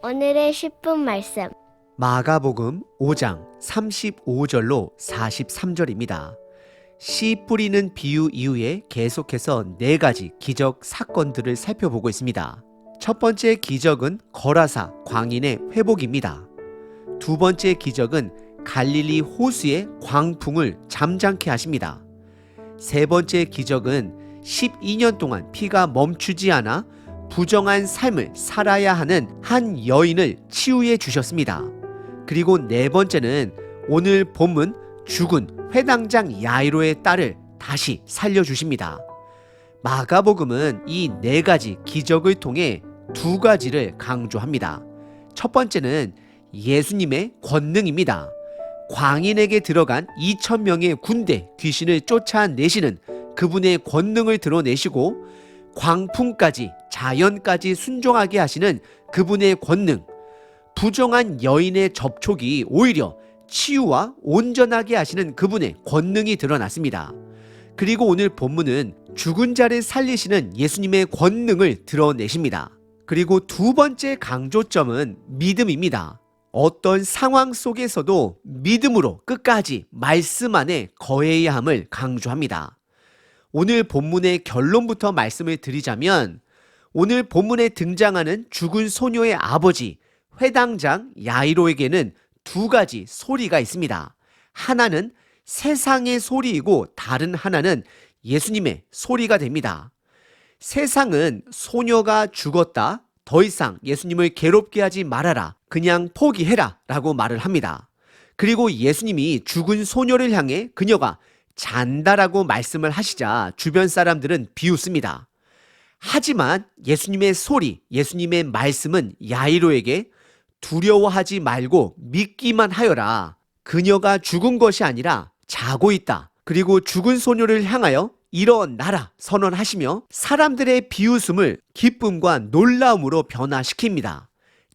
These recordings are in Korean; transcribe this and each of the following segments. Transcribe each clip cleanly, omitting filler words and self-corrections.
오늘의 10분 말씀. 마가복음 5장 35절로 43절입니다. 씨 뿌리는 비유 이후에 계속해서 4가지 기적 사건들을 살펴보고 있습니다. 첫 번째 기적은 거라사 광인의 회복입니다. 두 번째 기적은 갈릴리 호수의 광풍을 잠잠케 하십니다. 세 번째 기적은 12년 동안 피가 멈추지 않아 부정한 삶을 살아야 하는 한 여인을 치유해 주셨습니다. 그리고 네 번째는 오늘 본문 죽은 회당장 야이로의 딸을 다시 살려주십니다. 마가복음은 이 4가지 기적을 통해 2가지를 강조합니다. 첫 번째는 예수님의 권능입니다. 광인에게 들어간 2,000명의 군대 귀신을 쫓아내시는 그분의 권능을 드러내시고 광풍까지 자연까지 순종하게 하시는 그분의 권능, 부정한 여인의 접촉이 오히려 치유와 온전하게 하시는 그분의 권능이 드러났습니다. 그리고 오늘 본문은 죽은 자를 살리시는 예수님의 권능을 드러내십니다. 그리고 두 번째 강조점은 믿음입니다. 어떤 상황 속에서도 믿음으로 끝까지 말씀 안에 거해야 함을 강조합니다. 오늘 본문의 결론부터 말씀을 드리자면 오늘 본문에 등장하는 죽은 소녀의 아버지 회당장 야이로에게는 2가지 소리가 있습니다. 하나는 세상의 소리이고 다른 하나는 예수님의 소리가 됩니다. 세상은 소녀가 죽었다, 더 이상 예수님을 괴롭게 하지 말아라, 그냥 포기해라 라고 말을 합니다. 그리고 예수님이 죽은 소녀를 향해 그녀가 잔다라고 말씀을 하시자 주변 사람들은 비웃습니다. 하지만 예수님의 소리, 예수님의 말씀은 야이로에게 두려워하지 말고 믿기만 하여라. 그녀가 죽은 것이 아니라 자고 있다. 그리고 죽은 소녀를 향하여 일어나라 선언하시며 사람들의 비웃음을 기쁨과 놀라움으로 변화시킵니다.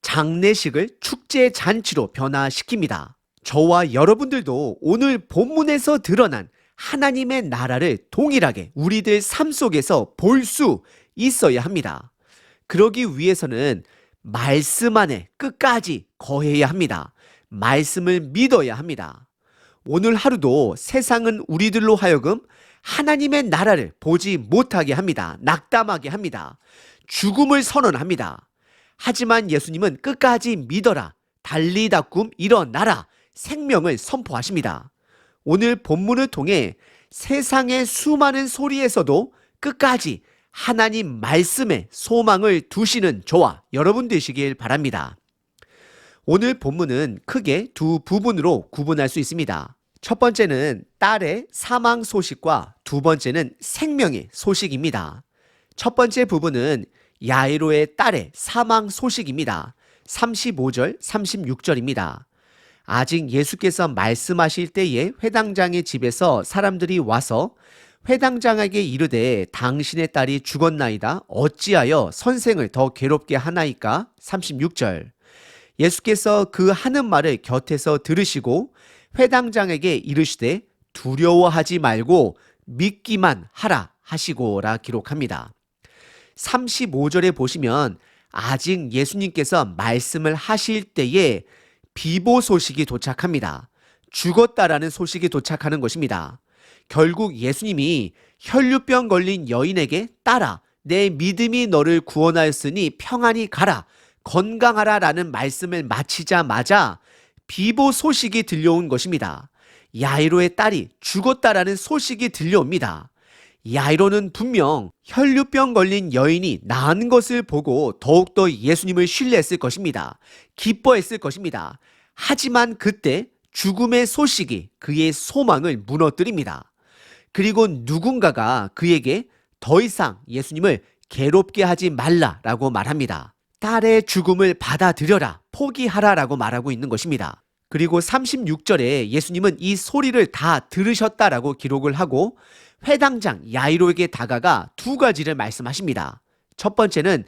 장례식을 축제 잔치로 변화시킵니다. 저와 여러분들도 오늘 본문에서 드러난 하나님의 나라를 동일하게 우리들 삶 속에서 볼 수 있어야 합니다. 그러기 위해서는 말씀 안에 끝까지 거해야 합니다. 말씀을 믿어야 합니다. 오늘 하루도 세상은 우리들로 하여금 하나님의 나라를 보지 못하게 합니다. 낙담하게 합니다. 죽음을 선언합니다. 하지만 예수님은 끝까지 믿어라, 달리다꿈 일어나라, 생명을 선포하십니다. 오늘 본문을 통해 세상의 수많은 소리에서도 끝까지 하나님 말씀에 소망을 두시는 저와 여러분 되시길 바랍니다. 오늘 본문은 크게 2 부분으로 구분할 수 있습니다. 첫 번째는 딸의 사망 소식과 두 번째는 생명의 소식입니다. 첫 번째 부분은 야이로의 딸의 사망 소식입니다. 35절, 36절입니다. 아직 예수께서 말씀하실 때에 회당장의 집에서 사람들이 와서 회당장에게 이르되 당신의 딸이 죽었나이다. 어찌하여 선생을 더 괴롭게 하나이까? 36절. 예수께서 그 하는 말을 곁에서 들으시고 회당장에게 이르시되 두려워하지 말고 믿기만 하라 하시고라 기록합니다. 35절에 보시면 아직 예수님께서 말씀을 하실 때에 비보 소식이 도착합니다. 죽었다라는 소식이 도착하는 것입니다. 결국 예수님이 혈류병 걸린 여인에게 딸아, 내 믿음이 너를 구원하였으니 평안히 가라, 건강하라 라는 말씀을 마치자마자 비보 소식이 들려온 것입니다. 야이로의 딸이 죽었다라는 소식이 들려옵니다. 야이로는 분명 혈류병 걸린 여인이 나은 것을 보고 더욱더 예수님을 신뢰했을 것입니다. 기뻐했을 것입니다. 하지만 그때 죽음의 소식이 그의 소망을 무너뜨립니다. 그리고 누군가가 그에게 더 이상 예수님을 괴롭게 하지 말라라고 말합니다. 딸의 죽음을 받아들여라, 포기하라라고 말하고 있는 것입니다. 그리고 36절에 예수님은 이 소리를 다 들으셨다라고 기록을 하고 회당장 야이로에게 다가가 2가지를 말씀하십니다. 첫 번째는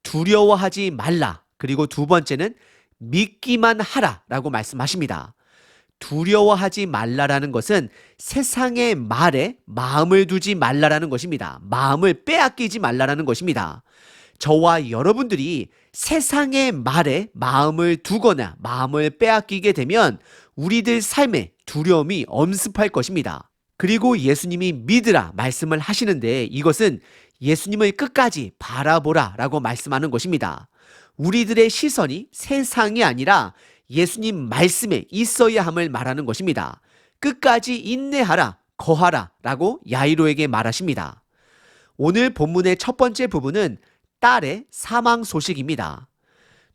두려워하지 말라, 그리고 두 번째는 믿기만 하라라고 말씀하십니다. 두려워하지 말라라는 것은 세상의 말에 마음을 두지 말라라는 것입니다. 마음을 빼앗기지 말라라는 것입니다. 저와 여러분들이 세상의 말에 마음을 두거나 마음을 빼앗기게 되면 우리들 삶에 두려움이 엄습할 것입니다. 그리고 예수님이 믿으라 말씀을 하시는데 이것은 예수님을 끝까지 바라보라 라고 말씀하는 것입니다. 우리들의 시선이 세상이 아니라 예수님 말씀에 있어야 함을 말하는 것입니다. 끝까지 인내하라, 거하라 라고 야이로에게 말하십니다. 오늘 본문의 첫 번째 부분은 딸의 사망 소식입니다.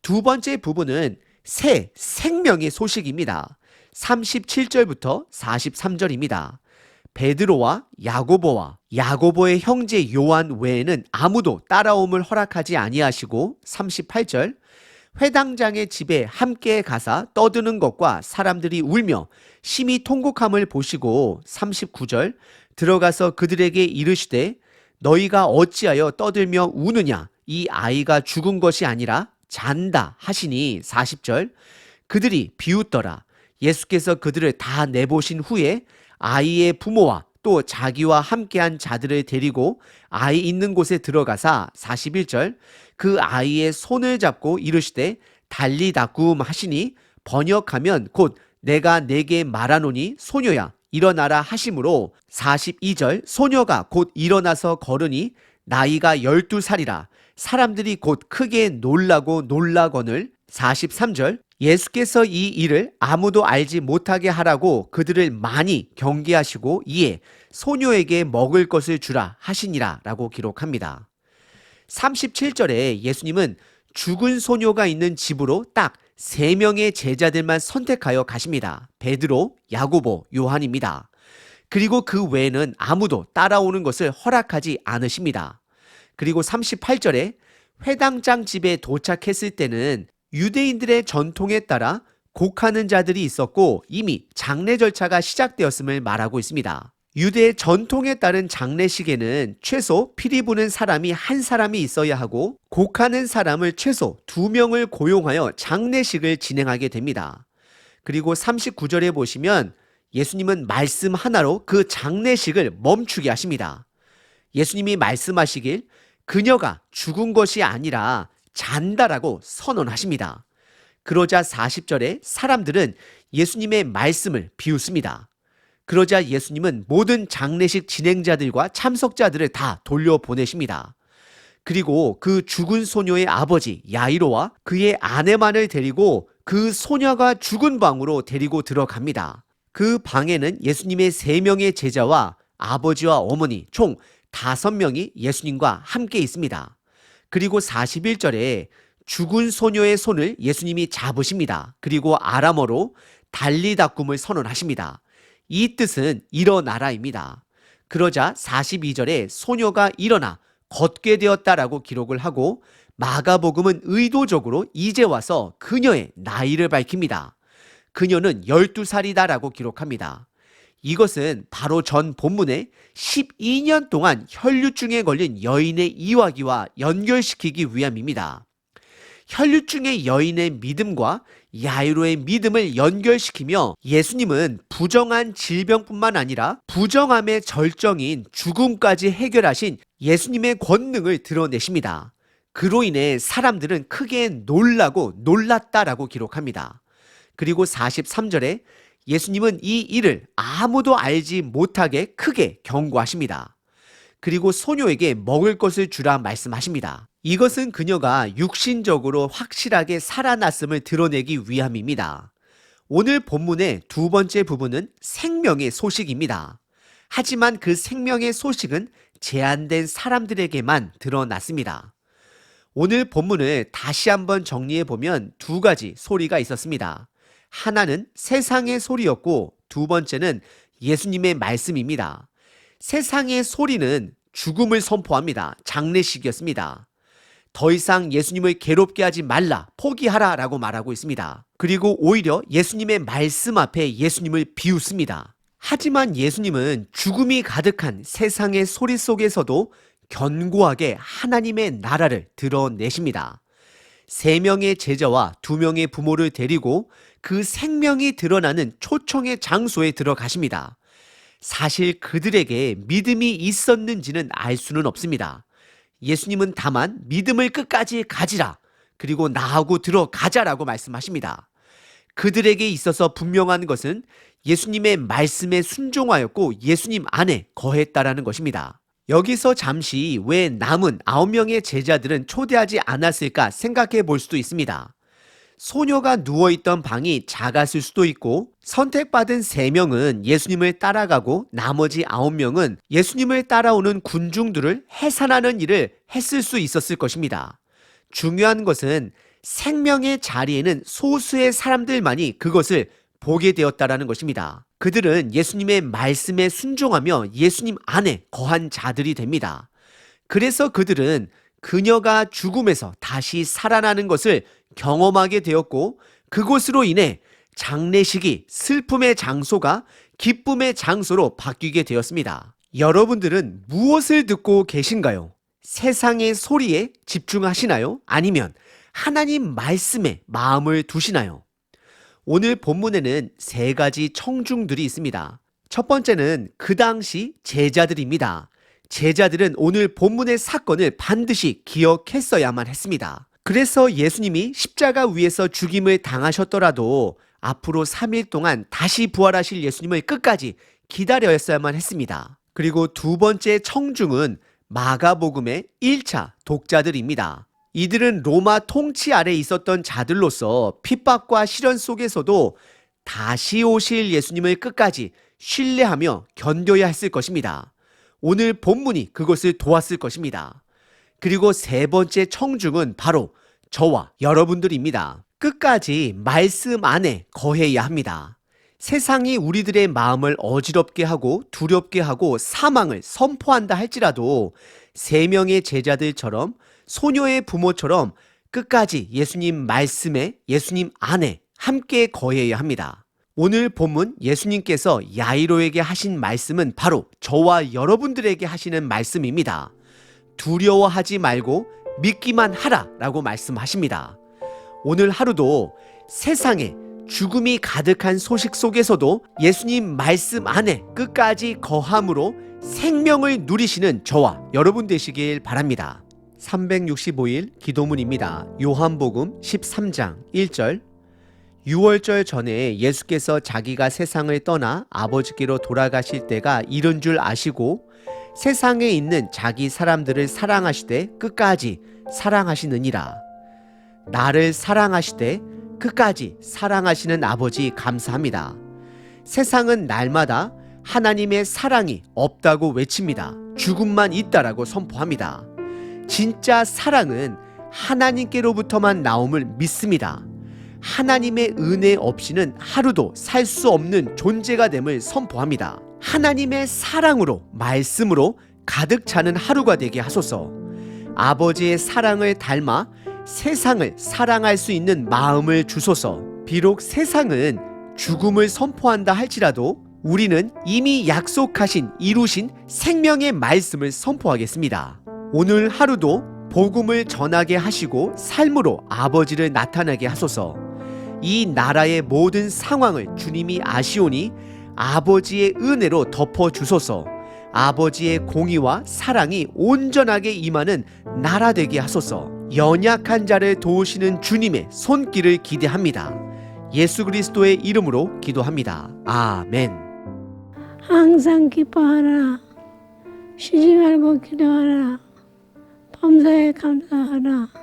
두 번째 부분은 새 생명의 소식입니다. 37절부터 43절입니다. 베드로와 야고보의 형제 요한 외에는 아무도 따라옴을 허락하지 아니하시고 38절 회당장의 집에 함께 가사 떠드는 것과 사람들이 울며 심히 통곡함을 보시고 39절 들어가서 그들에게 이르시되 너희가 어찌하여 떠들며 우느냐 이 아이가 죽은 것이 아니라 잔다 하시니 40절 그들이 비웃더라. 예수께서 그들을 다 내보신 후에 아이의 부모와 또 자기와 함께한 자들을 데리고 아이 있는 곳에 들어가사 41절 그 아이의 손을 잡고 이르시되 달리다쿰 하시니 번역하면 곧 내가 내게 말하노니 소녀야 일어나라 하심으로 42절 소녀가 곧 일어나서 걸으니 나이가 12살이라 사람들이 곧 크게 놀라고 놀라거늘 43절 예수께서 이 일을 아무도 알지 못하게 하라고 그들을 많이 경계하시고 이에 소녀에게 먹을 것을 주라 하시니라 라고 기록합니다. 37절에 예수님은 죽은 소녀가 있는 집으로 딱 3명의 제자들만 선택하여 가십니다. 베드로, 야고보, 요한입니다. 그리고 그 외에는 아무도 따라오는 것을 허락하지 않으십니다. 그리고 38절에 회당장 집에 도착했을 때는 유대인들의 전통에 따라 곡하는 자들이 있었고 이미 장례 절차가 시작되었음을 말하고 있습니다. 유대 전통에 따른 장례식에는 최소 피리 부는 사람이 한 사람이 있어야 하고 곡하는 사람을 최소 2명을 고용하여 장례식을 진행하게 됩니다. 그리고 39절에 보시면 예수님은 말씀 하나로 그 장례식을 멈추게 하십니다. 예수님이 말씀하시길 그녀가 죽은 것이 아니라 잔다라고 선언하십니다. 그러자 40절에 사람들은 예수님의 말씀을 비웃습니다. 그러자 예수님은 모든 장례식 진행자들과 참석자들을 다 돌려보내십니다. 그리고 그 죽은 소녀의 아버지 야이로와 그의 아내만을 데리고 그 소녀가 죽은 방으로 데리고 들어갑니다. 그 방에는 예수님의 3명의 제자와 아버지와 어머니 총 5명이 예수님과 함께 있습니다. 그리고 41절에 죽은 소녀의 손을 예수님이 잡으십니다. 그리고 아람어로 달리다쿰을 선언하십니다. 이 뜻은 일어나라입니다. 그러자 42절에 소녀가 일어나 걷게 되었다라고 기록을 하고 마가복음은 의도적으로 이제 와서 그녀의 나이를 밝힙니다. 그녀는 12살이다라고 기록합니다. 이것은 바로 전 본문에 12년 동안 혈류증에 걸린 여인의 이야기와 연결시키기 위함입니다. 혈류증의 여인의 믿음과 야이로의 믿음을 연결시키며 예수님은 부정한 질병뿐만 아니라 부정함의 절정인 죽음까지 해결하신 예수님의 권능을 드러내십니다. 그로 인해 사람들은 크게 놀라고 놀랐다라고 기록합니다. 그리고 43절에 예수님은 이 일을 아무도 알지 못하게 크게 경고하십니다. 그리고 소녀에게 먹을 것을 주라 말씀하십니다. 이것은 그녀가 육신적으로 확실하게 살아났음을 드러내기 위함입니다. 오늘 본문의 두 번째 부분은 생명의 소식입니다. 하지만 그 생명의 소식은 제한된 사람들에게만 드러났습니다. 오늘 본문을 다시 한번 정리해 보면 2가지 소리가 있었습니다. 하나는 세상의 소리였고 두 번째는 예수님의 말씀입니다. 세상의 소리는 죽음을 선포합니다. 장례식이었습니다. 더 이상 예수님을 괴롭게 하지 말라, 포기하라 라고 말하고 있습니다. 그리고 오히려 예수님의 말씀 앞에 예수님을 비웃습니다. 하지만 예수님은 죽음이 가득한 세상의 소리 속에서도 견고하게 하나님의 나라를 드러내십니다. 3명의 제자와 2명의 부모를 데리고 그 생명이 드러나는 초청의 장소에 들어가십니다. 사실 그들에게 믿음이 있었는지는 알 수는 없습니다. 예수님은 다만 믿음을 끝까지 가지라. 그리고 나하고 들어가자라고 말씀하십니다. 그들에게 있어서 분명한 것은 예수님의 말씀에 순종하였고 예수님 안에 거했다라는 것입니다. 여기서 잠시 왜 남은 9명의 제자들은 초대하지 않았을까 생각해 볼 수도 있습니다. 소녀가 누워있던 방이 작았을 수도 있고 선택받은 3명은 예수님을 따라가고 나머지 9명은 예수님을 따라오는 군중들을 해산하는 일을 했을 수 있었을 것입니다. 중요한 것은 생명의 자리에는 소수의 사람들만이 그것을 보게 되었다라는 것입니다. 그들은 예수님의 말씀에 순종하며 예수님 안에 거한 자들이 됩니다. 그래서 그들은 그녀가 죽음에서 다시 살아나는 것을 경험하게 되었고 그곳으로 인해 장례식이 슬픔의 장소가 기쁨의 장소로 바뀌게 되었습니다. 여러분들은 무엇을 듣고 계신가요? 세상의 소리에 집중하시나요? 아니면 하나님 말씀에 마음을 두시나요? 오늘 본문에는 3가지 청중들이 있습니다. 첫 번째는 그 당시 제자들입니다. 제자들은 오늘 본문의 사건을 반드시 기억했어야만 했습니다. 그래서 예수님이 십자가 위에서 죽임을 당하셨더라도 앞으로 3일 동안 다시 부활하실 예수님을 끝까지 기다려야만 했습니다. 그리고 두 번째 청중은 마가복음의 1차 독자들입니다. 이들은 로마 통치 아래 있었던 자들로서 핍박과 시련 속에서도 다시 오실 예수님을 끝까지 신뢰하며 견뎌야 했을 것입니다. 오늘 본문이 그것을 도왔을 것입니다. 그리고 3번째 청중은 바로 저와 여러분들입니다. 끝까지 말씀 안에 거해야 합니다. 세상이 우리들의 마음을 어지럽게 하고 두렵게 하고 사망을 선포한다 할지라도 3명의 제자들처럼 소녀의 부모처럼 끝까지 예수님 말씀에 예수님 안에 함께 거해야 합니다. 오늘 본문 예수님께서 야이로에게 하신 말씀은 바로 저와 여러분들에게 하시는 말씀입니다. 두려워하지 말고 믿기만 하라 라고 말씀하십니다. 오늘 하루도 세상에 죽음이 가득한 소식 속에서도 예수님 말씀 안에 끝까지 거함으로 생명을 누리시는 저와 여러분 되시길 바랍니다. 365일 기도문입니다. 요한복음 13장 1절. 6월절 전에 예수께서 자기가 세상을 떠나 아버지께로 돌아가실 때가 이른 줄 아시고 세상에 있는 자기 사람들을 사랑하시되 끝까지 사랑하시느니라. 나를 사랑하시되 끝까지 사랑하시는 아버지 감사합니다. 세상은 날마다 하나님의 사랑이 없다고 외칩니다. 죽음만 있다라고 선포합니다. 진짜 사랑은 하나님께로부터만 나옴을 믿습니다. 하나님의 은혜 없이는 하루도 살 수 없는 존재가 됨을 선포합니다. 하나님의 사랑으로 말씀으로 가득 차는 하루가 되게 하소서. 아버지의 사랑을 닮아 세상을 사랑할 수 있는 마음을 주소서. 비록 세상은 죽음을 선포한다 할지라도 우리는 이미 약속하신 이루신 생명의 말씀을 선포하겠습니다. 오늘 하루도 복음을 전하게 하시고 삶으로 아버지를 나타나게 하소서. 이 나라의 모든 상황을 주님이 아시오니 아버지의 은혜로 덮어주소서. 아버지의 공의와 사랑이 온전하게 임하는 나라 되게 하소서. 연약한 자를 도우시는 주님의 손길을 기대합니다. 예수 그리스도의 이름으로 기도합니다. 아멘. 항상 기뻐하라. 쉬지 말고 기도하라. 범사에 감사하라.